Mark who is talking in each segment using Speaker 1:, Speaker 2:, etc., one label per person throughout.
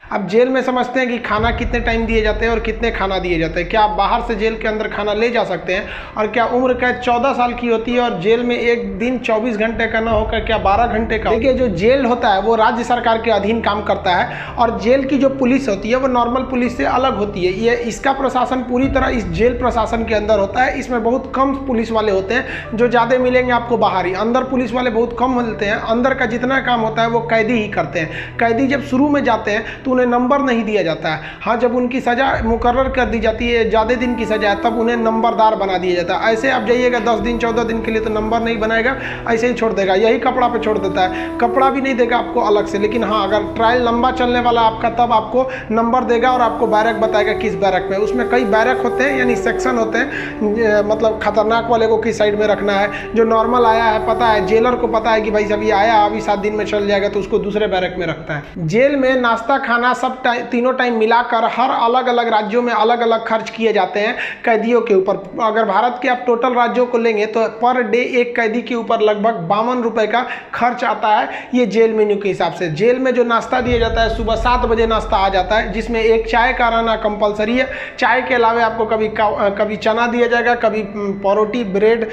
Speaker 1: अब जेल में समझते हैं कि खाना कितने टाइम दिए जाते हैं और कितने खाना दिए जाते हैं। क्या आप बाहर से जेल के अंदर खाना ले जा सकते हैं? और क्या उम्र कैद 14 साल की होती है और जेल में एक दिन 24 घंटे का ना होकर क्या 12 घंटे का? देखिए, जो जेल होता है वो राज्य सरकार के अधीन काम करता है और जेल की जो पुलिस होती है वो नॉर्मल पुलिस से अलग होती है। ये इसका प्रशासन पूरी तरह इस जेल प्रशासन के अंदर होता है। इसमें बहुत कम पुलिस वाले होते हैं, जो ज़्यादा मिलेंगे आपको बाहर ही। अंदर पुलिस वाले बहुत कम मिलते हैं। अंदर का जितना काम होता है वो कैदी ही करते हैं। कैदी जब शुरू में जाते हैं तो उन्हें नंबर नहीं दिया जाता है। हाँ, जब उनकी सज़ा मुकर्रर कर दी जाती है, ज़्यादा दिन की सज़ा है, तब उन्हें नंबरदार बना दिया जाता है। ऐसे आप जाइएगा 10 दिन 14 दिन के लिए तो नंबर नहीं बनाएगा, ऐसे ही छोड़ देगा। यही कपड़ा पे छोड़ देता है, कपड़ा भी नहीं देगा आपको अलग से। लेकिन हाँ, अगर ट्रायल लंबा चलने वाला आपका, तब आपको नंबर देगा और आपको बैरक बताएगा किस बैरक में। उसमें कई बैरक होते हैं, यानी सेक्शन होते हैं। मतलब खतरनाक वाले को किस साइड में रखना है, जो नॉर्मल आया है पता है, जेलर को पता है कि भाई जब ये आया अभी 7 दिन में चल जाएगा, तो उसको दूसरे बैरक में रखता है। जेल में नाश्ता खाना सब तीनों टाइम मिलाकर हर अलग अलग राज्यों में अलग अलग खर्च किए जाते हैं कैदियों के ऊपर। अगर भारत के आप टोटल राज्यों को लेंगे तो पर डे एक कैदी के ऊपर लगभग 52 रुपए का खर्च आता है, ये जेल मेन्यू के हिसाब से। जेल में जो नाश्ता दिया जाता है, सुबह 7 बजे नाश्ता आ जाता है, जिसमें एक चाय का रहना कंपलसरी है। चाय के अलावा आपको कभी चना दिया जाएगा, कभी परोटी, ब्रेड,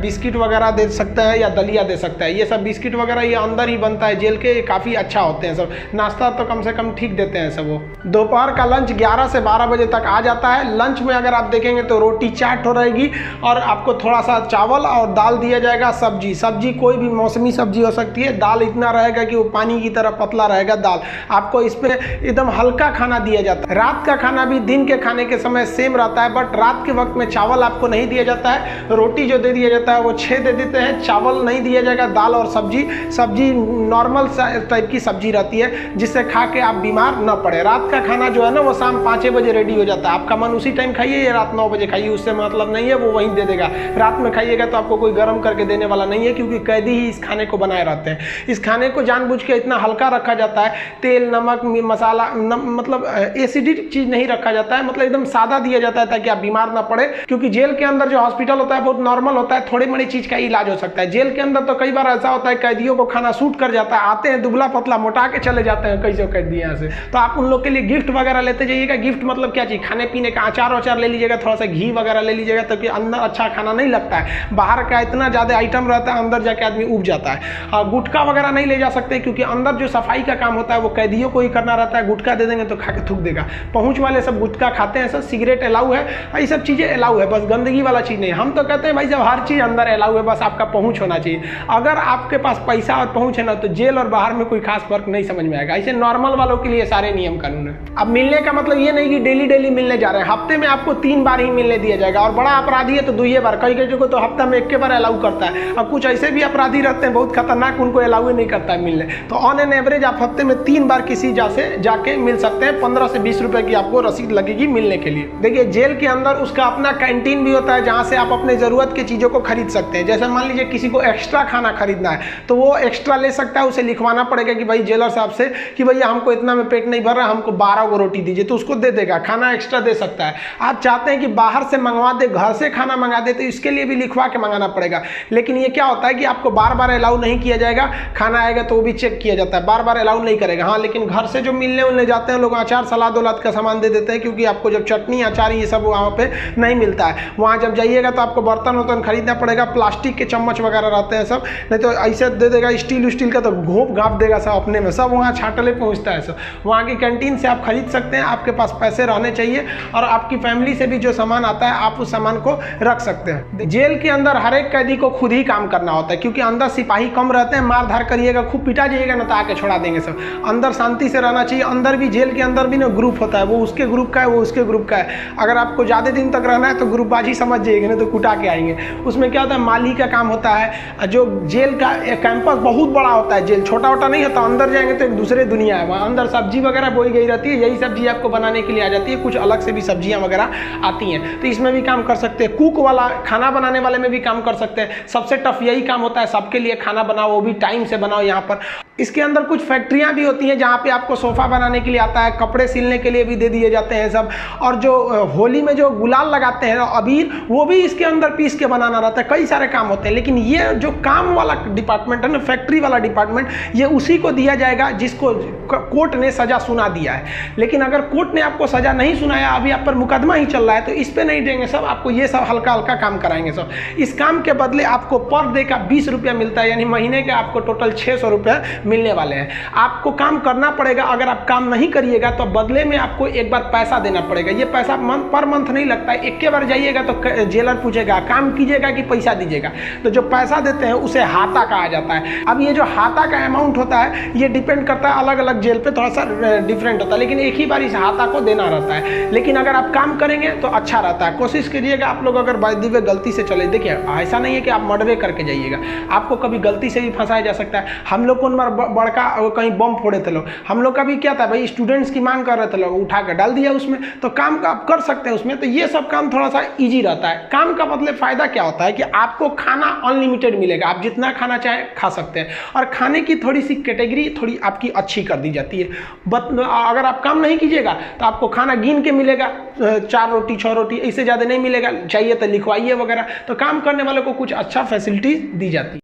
Speaker 1: बिस्किट वगैरह दे सकता है या दलिया दे सकता है। ये सब बिस्किट वगैरह ये अंदर ही बनता है जेल के, काफ़ी अच्छा होते हैं सब। नाश्ता तो कम से कम ठीक देते हैं सब वो। दोपहर का लंच 11 से 12 बजे तक आ जाता है। लंच में अगर आप देखेंगे तो रोटी 4 ठो रहेगी और आपको थोड़ा सा चावल और दाल दिया जाएगा। सब्जी कोई भी मौसमी सब्जी हो सकती है। दाल इतना रहेगा कि वो पानी की तरह पतला रहेगा दाल। आपको इस पे एकदम हल्का खाना दिया जाता है। रात का खाना भी दिन के खाने के समय सेम रहता है, बट रात के वक्त में चावल आपको नहीं दिया जाता है। रोटी जो दे दिया जाता है वो 6 दे देते हैं, चावल नहीं दिया जाएगा। दाल और सब्जी नॉर्मल टाइप की सब्जी रहती है, जिससे खा के आप बीमार न पड़े। रात का खाना जो है ना वो शाम 5 बजे रेडी हो जाता है। आपका मन उसी टाइम खाइए या रात 9 बजे खाइए, उससे मतलब नहीं है, वो वहीं दे देगा। रात में खाइएगा तो आपको कोई गर्म करके देने वाला नहीं है, क्योंकि कैदी ही इस खाने को बनाए रहते हैं। इस खाने को जानबूझ के इतना हल्का रखा जाता है, तेल नमक मसाला मतलब एसिडिक चीज नहीं रखा जाता है, मतलब एकदम सादा दिया जाता है ताकि आप बीमार ना पड़े। क्योंकि जेल के अंदर जो हॉस्पिटल होता है बहुत नॉर्मल होता है, थोड़ी बड़ी चीज का इलाज हो सकता है। जेल के अंदर तो कई बार ऐसा होता है कैदियों को खाना सूट कर जाता है, आते हैं दुबला पतला मोटा के चले जाते हैं कई कैदी यहाँ से। तो आप उन लोग के लिए गिफ्ट वगैरह लेते जाइएगा। गिफ्ट मतलब क्या चीज, खाने पीने का अचार ले लीजिएगा, थोड़ा सा घी वगैरह ले लीजिएगा, ताकि अंदर अच्छा खाना नहीं लगता है। बाहर का इतना ज्यादा आइटम रहता है, अंदर जाके आदमी उब जाता है। और गुटखा वगैरह नहीं ले जा सकते, क्योंकि अंदर जो सफाई का काम होता है वो कैदियों को ही करना रहता है। गुटखा दे देंगे तो खा के थूक देगा। पहुंच वाले सब गुटखा खाते हैं, सब सिगरेट अलाउ है, ये सब चीजें अलाउ है, बस गंदगी वाला चीज नहीं। हम तो कहते हैं भाई जब हर चीज अंदर अलाउ है, बस आपका पहुंच होना चाहिए। अगर आपके पास पैसा और पहुंच है ना, तो जेल और बाहर में कोई खास फर्क नहीं समझ में आएगा। ऐसे नॉर्मल वालों के लिए सारे नियम कानून है। अब मिलने का मतलब ये नहीं कि डेली मिलने जा रहे हैं, हफ्ते में आपको 3 बार ही मिलने दिया जाएगा। और बड़ा अपराधी है तो 2 बार, कई को तो हफ्ता में 1 बार अलाउ करता है। और कुछ ऐसे भी अपराधी रहते हैं बहुत खतरनाक, उनको अलाउ नहीं करता है मिलने। तो ऑन एन एवरेज आप हफ्ते में 3 बार किसी जाके मिल सकते हैं। 15 से 20 रुपए की आपको रसीद लगेगी मिलने के लिए। देखिए, जेल के अंदर उसका अपना कैंटीन भी होता है, जहां से आप अपने जरूरत की चीजों को खरीद सकते हैं। जैसे मान लीजिए किसी को एक्स्ट्रा खाना खरीदना है तो वो एक्स्ट्रा ले सकता है। उसे लिखवाना पड़ेगा कि भाई जेलर साहब से कि भैया हमको इतना में पेट नहीं भर रहा, हमको 12 को रोटी दीजिए, तो उसको दे देगा, खाना एक्स्ट्रा दे सकता है। आप चाहते हैं कि बाहर से मंगवा दे, घर से खाना मंगा दे, तो इसके लिए भी लिखवा के मंगाना पड़ेगा। लेकिन ये क्या होता है कि आपको बार बार अलाउ नहीं किया जाएगा। खाना आएगा तो वो भी चेक किया जाता है, बार बार अलाउ नहीं करेगा। हाँ, लेकिन घर से जो मिलने उलने जाते हैं लोग, अचार सलाद वलाद का सामान दे देते हैं, क्योंकि आपको जब चटनी अचार ये सब वहाँ पे नहीं मिलता है। वहाँ जब जाइएगा तो आपको बर्तन वर्तन खरीदना पड़ेगा, प्लास्टिक के चम्मच वगैरह रहते हैं सब, नहीं तो ऐसे दे देगा स्टील का, तो घोप घाप देगा सब अपने में, सब वहाँ छाटले पहुँचता है सब। वहाँ की कैंटीन से आप खरीद सकते हैं, आपके पास पैसे रहने चाहिए, और आपकी फैमिली से भी जो सामान आता है आप उस सामान को रख सकते हैं। जेल के अंदर हर एक कैदी को खुद ही काम करना होता है, क्योंकि अंदर सिपाही कम रहते हैं। मार धार करिएगा, खूब पिटा जाइएगा ना, तो आके छोड़ा देंगे सब। अंदर शांति से रहना चाहिए। अंदर भी, जेल के अंदर भी ना ग्रुप होता है, वो उसके ग्रुप का है, वो उसके ग्रुप का है। अगर आपको ज़्यादा दिन तक रहना है तो ग्रुपबाजी समझ जाइएगा, नहीं तो कुटा के आएंगे। उसमें क्या होता है, माली का काम होता है। जो जेल का कैंपस बहुत बड़ा होता है, जेल छोटा वोटा नहीं होता। अंदर जाएंगे तो एक दूसरे दुनिया है। वहाँ अंदर सब्जी वगैरह बोई गई रहती है, यही सब्जी आपको बनाने के लिए आ जाती है। कुछ अलग से भी सब्जियां वगैरह आती हैं, तो इसमें भी काम कर सकते हैं। कुक वाला, खाना बनाने वाले में भी काम कर सकते हैं। सबसे टफ यही काम होता है, सबके लिए खाना बनाओ, वो भी टाइम से बनाओ। यहाँ पर इसके अंदर कुछ फैक्ट्रियां भी होती हैं, जहाँ पे आपको सोफा बनाने के लिए आता है, कपड़े सिलने के लिए भी दे दिए जाते हैं सब। और जो होली में जो गुलाल लगाते हैं अबीर, वो भी इसके अंदर पीस के बनाना रहता है। कई सारे काम होते हैं। लेकिन ये जो काम वाला डिपार्टमेंट है ना, फैक्ट्री वाला डिपार्टमेंट, ये उसी को दिया जाएगा जिसको कोर्ट ने सज़ा सुना दिया है। लेकिन अगर कोर्ट ने आपको सज़ा नहीं सुनाया, अभी आप पर मुकदमा ही चल रहा है, तो इस पर नहीं देंगे सब, आपको ये सब हल्का हल्का काम कराएंगे सब। इस काम के बदले आपको पर डे का 20 रुपया मिलता है, यानी महीने के आपको टोटल 600 रुपये मिलने वाले हैं। आपको काम करना पड़ेगा, अगर आप काम नहीं करिएगा तो बदले में आपको एक बार पैसा देना पड़ेगा। ये पैसा पर मंथ नहीं लगता है, एक के बार जाइएगा तो जेलर पूछेगा काम कीजिएगा कि पैसा दीजिएगा, तो जो पैसा देते हैं उसे हाता कहा जाता है। अब ये जो हाता का अमाउंट होता है ये डिपेंड करता है, अलग अलग जेल पे थोड़ा सा डिफरेंट होता है, लेकिन एक ही बार इस हाता को देना रहता है। लेकिन अगर आप काम करेंगे तो अच्छा रहता है। कोशिश करिएगा आप लोग, अगर बाय द वे गलती से चले, देखिए ऐसा नहीं है कि आप मर्डर करके जाइएगा, आपको कभी गलती से भी फंसाया जा सकता है। हम लोग को बड़का कहीं बम फोड़े थे लोग, हम लोग का भी क्या था भाई, स्टूडेंट्स की मांग कर रहे थे, लोग उठा कर डाल दिया उसमें, तो काम का आप कर सकते हैं उसमें। तो ये सब काम थोड़ा सा ईजी रहता है। काम का मतलब फायदा क्या होता है कि आपको खाना अनलिमिटेड मिलेगा, आप जितना खाना चाहें खा सकते हैं, और खाने की थोड़ी सी कैटेगरी थोड़ी आपकी अच्छी कर दी जाती है। अगर आप काम नहीं कीजिएगा तो आपको खाना गिन के मिलेगा, 4 रोटी 6 रोटी, इससे ज़्यादा नहीं मिलेगा, चाहिए तो लिखवाइए वगैरह। तो काम करने वालों को कुछ अच्छा फैसिलिटी दी जाती है।